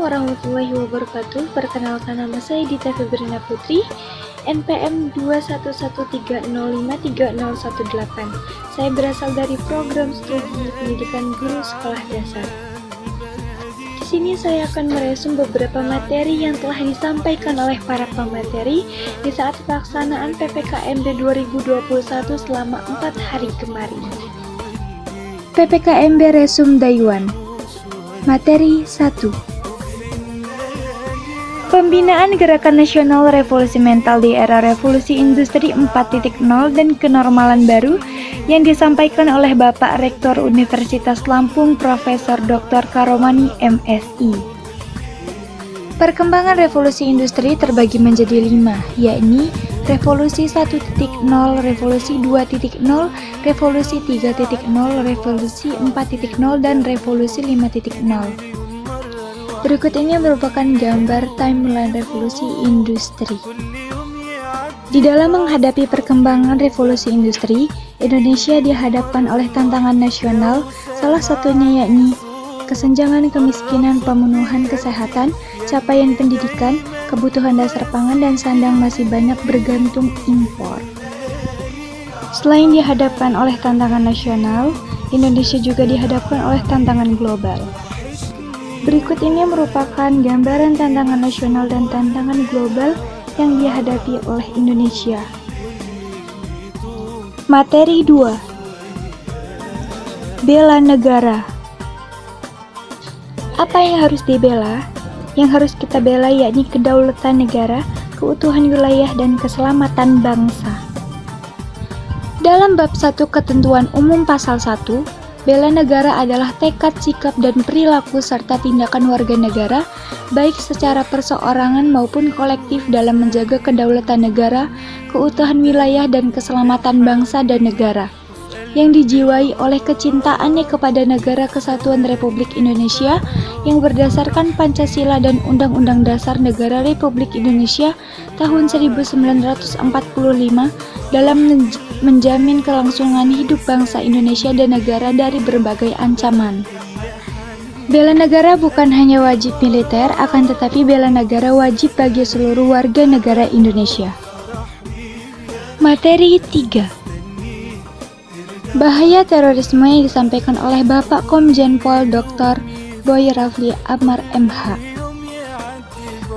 warahmatullahi wabarakatuh. Perkenalkan, nama saya Dita Febrina Putri, NPM 21130530118. Saya berasal dari program studi pendidikan guru sekolah dasar. Di sini saya akan meresum beberapa materi yang telah disampaikan oleh para pemateri di saat pelaksanaan PPKMB 2021 selama 4 hari kemarin. PPKMB Resum Dayuan. Materi 1. Pembinaan Gerakan Nasional Revolusi Mental di Era Revolusi Industri 4.0 dan Kenormalan Baru yang disampaikan oleh Bapak Rektor Universitas Lampung Profesor Dr. Karomani MSI. Perkembangan revolusi industri terbagi menjadi 5, yakni Revolusi 1.0, Revolusi 2.0, Revolusi 3.0, Revolusi 4.0, dan Revolusi 5.0. Berikut ini merupakan gambar timeline revolusi industri. Di dalam menghadapi perkembangan revolusi industri, Indonesia dihadapkan oleh tantangan nasional, salah satunya yakni kesenjangan kemiskinan, pemenuhan kesehatan, capaian pendidikan, kebutuhan dasar pangan, dan sandang masih banyak bergantung impor. Selain dihadapkan oleh tantangan nasional, Indonesia juga dihadapkan oleh tantangan global. Berikut ini merupakan gambaran tantangan nasional dan tantangan global yang dihadapi oleh Indonesia. Materi 2. Bela negara. Apa yang harus dibela? Yang harus kita bela yakni kedaulatan negara, keutuhan wilayah, dan keselamatan bangsa. Dalam bab 1 Ketentuan Umum Pasal 1, bela negara adalah tekad, sikap, dan perilaku serta tindakan warga negara, baik secara perseorangan maupun kolektif dalam menjaga kedaulatan negara, keutuhan wilayah, dan keselamatan bangsa dan negara, yang dijiwai oleh kecintaannya kepada Negara Kesatuan Republik Indonesia yang berdasarkan Pancasila dan Undang-Undang Dasar Negara Republik Indonesia tahun 1945 dalam menjamin kelangsungan hidup bangsa Indonesia dan negara dari berbagai ancaman. Bela negara bukan hanya wajib militer, akan tetapi bela negara wajib bagi seluruh warga negara Indonesia. Materi 3. Bahaya terorisme yang disampaikan oleh Bapak Komjen Pol Dr. Boy Rafli Amar MH.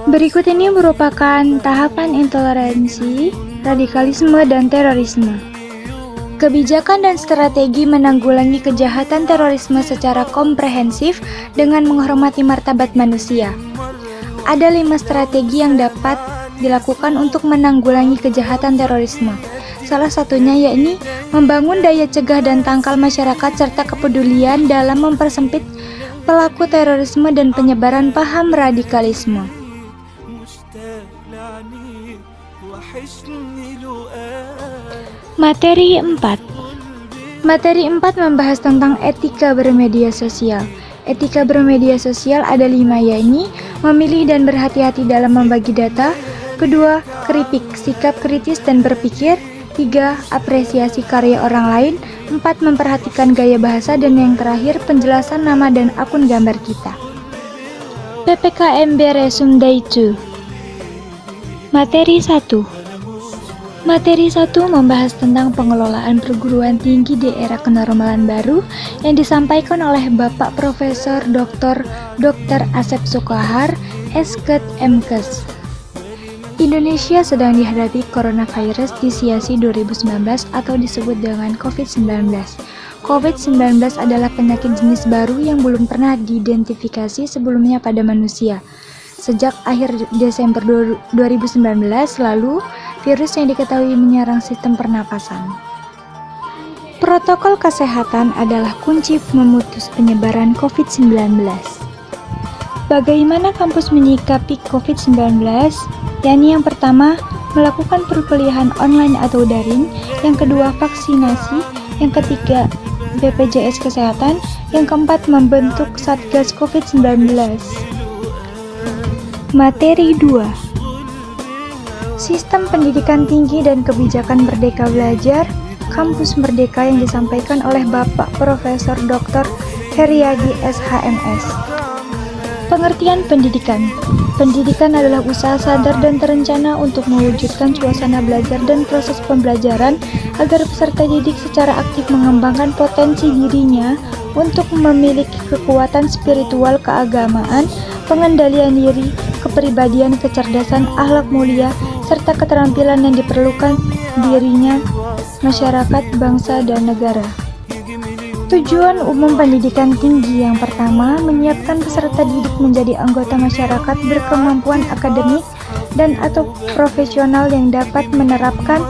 Berikut ini merupakan tahapan intoleransi, radikalisme, dan terorisme. Kebijakan dan strategi menanggulangi kejahatan terorisme secara komprehensif dengan menghormati martabat manusia. Ada 5 strategi yang dapat dilakukan untuk menanggulangi kejahatan terorisme. Salah satunya yakni membangun daya cegah dan tangkal masyarakat serta kepedulian dalam mempersempit pelaku terorisme dan penyebaran paham radikalisme. Materi 4. Materi 4 membahas tentang etika bermedia sosial. Etika bermedia sosial ada 5, yakni memilih dan berhati-hati dalam membagi data. Kedua, kritik, sikap kritis dan berpikir. 3. Apresiasi karya orang lain. 4. Memperhatikan gaya bahasa. Dan yang terakhir, penjelasan nama dan akun gambar kita. PPKMB Resum Day 2. Materi 1. Materi 1 membahas tentang pengelolaan perguruan tinggi di era kenormalan baru yang disampaikan oleh Bapak Profesor Dr. Asep Sukahar, Esket Mkes. Indonesia sedang dihadapi coronavirus disease 2019 atau disebut dengan COVID-19. COVID-19 adalah penyakit jenis baru yang belum pernah diidentifikasi sebelumnya pada manusia. Sejak akhir Desember 2019 lalu, virus yang diketahui menyerang sistem pernapasan. Protokol kesehatan adalah kunci memutus penyebaran COVID-19. Bagaimana kampus menyikapi COVID-19? Yakni yang pertama, melakukan perkuliahan online atau daring, yang kedua, vaksinasi, yang ketiga, BPJS Kesehatan, yang keempat, membentuk Satgas COVID-19. Materi 2. Sistem Pendidikan Tinggi dan Kebijakan Merdeka Belajar, Kampus Merdeka yang disampaikan oleh Bapak Profesor Dr. Heriadi SHMS. Pengertian pendidikan. Pendidikan adalah usaha sadar dan terencana untuk mewujudkan suasana belajar dan proses pembelajaran agar peserta didik secara aktif mengembangkan potensi dirinya untuk memiliki kekuatan spiritual keagamaan, pengendalian diri, kepribadian, kecerdasan, akhlak mulia, serta keterampilan yang diperlukan dirinya, masyarakat, bangsa, dan negara. Tujuan umum pendidikan tinggi yang pertama, menyiapkan peserta didik menjadi anggota masyarakat berkemampuan akademik dan atau profesional yang dapat menerapkan,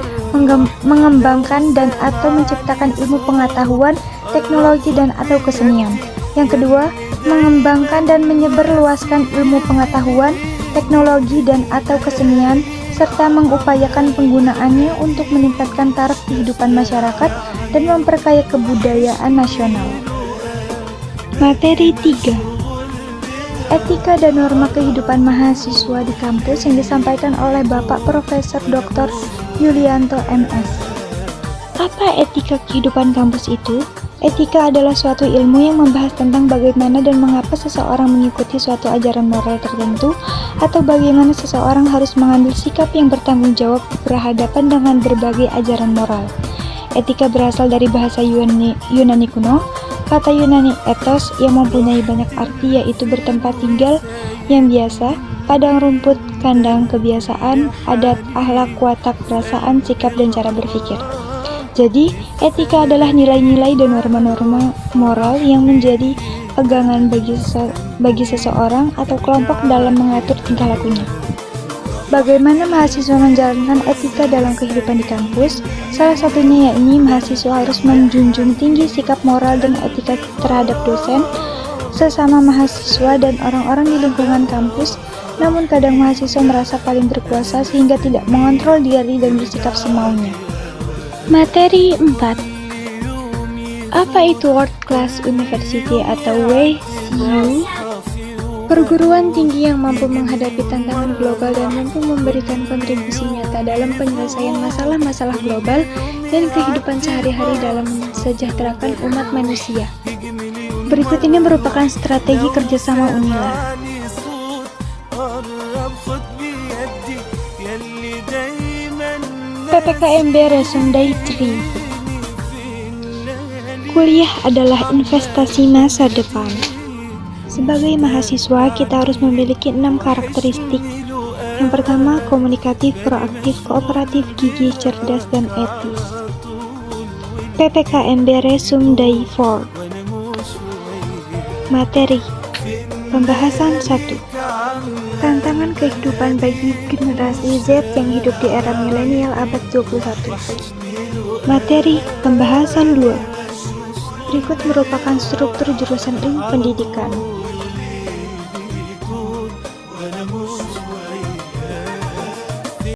mengembangkan dan atau menciptakan ilmu pengetahuan, teknologi dan atau kesenian. Yang kedua, mengembangkan dan menyebarluaskan ilmu pengetahuan, teknologi dan atau kesenian serta mengupayakan penggunaannya untuk meningkatkan taraf kehidupan masyarakat dan memperkaya kebudayaan nasional. Materi 3. Etika dan norma kehidupan mahasiswa di kampus yang disampaikan oleh Bapak Profesor Dr. Yulianto MS. Apa etika kehidupan kampus itu? Etika adalah suatu ilmu yang membahas tentang bagaimana dan mengapa seseorang mengikuti suatu ajaran moral tertentu atau bagaimana seseorang harus mengambil sikap yang bertanggung jawab berhadapan dengan berbagai ajaran moral. Etika berasal dari bahasa Yunani kuno. Kata Yunani ethos yang mempunyai banyak arti yaitu bertempat tinggal yang biasa, padang rumput, kandang, kebiasaan, adat, akhlak, watak, perasaan, sikap, dan cara berpikir. Jadi, etika adalah nilai-nilai dan norma-norma moral yang menjadi pegangan bagi seseorang atau kelompok dalam mengatur tingkah lakunya. Bagaimana mahasiswa menjalankan etika dalam kehidupan di kampus? Salah satunya yakni mahasiswa harus menjunjung tinggi sikap moral dan etika terhadap dosen, sesama mahasiswa, dan orang-orang di lingkungan kampus. Namun kadang mahasiswa merasa paling berkuasa sehingga tidak mengontrol diri dan bersikap semaunya. Materi 4. Apa itu World Class University atau WCU? Perguruan tinggi yang mampu menghadapi tantangan global dan mampu memberikan kontribusi nyata dalam penyelesaian masalah-masalah global dan kehidupan sehari-hari dalam mensejahterakan umat manusia. Berikut ini merupakan strategi kerjasama UNILA. PPKMB Resumday 3. Kuliah adalah investasi masa depan. Sebagai mahasiswa, kita harus memiliki 6 karakteristik. Yang pertama, komunikatif, proaktif, kooperatif, gigih, cerdas, dan etis. PPKMB Resumday 4. Materi. Pembahasan 1. Tantangan kehidupan bagi generasi Z yang hidup di era milenial abad 21. Materi. Pembahasan 2. Berikut merupakan struktur jurusan ilmu pendidikan.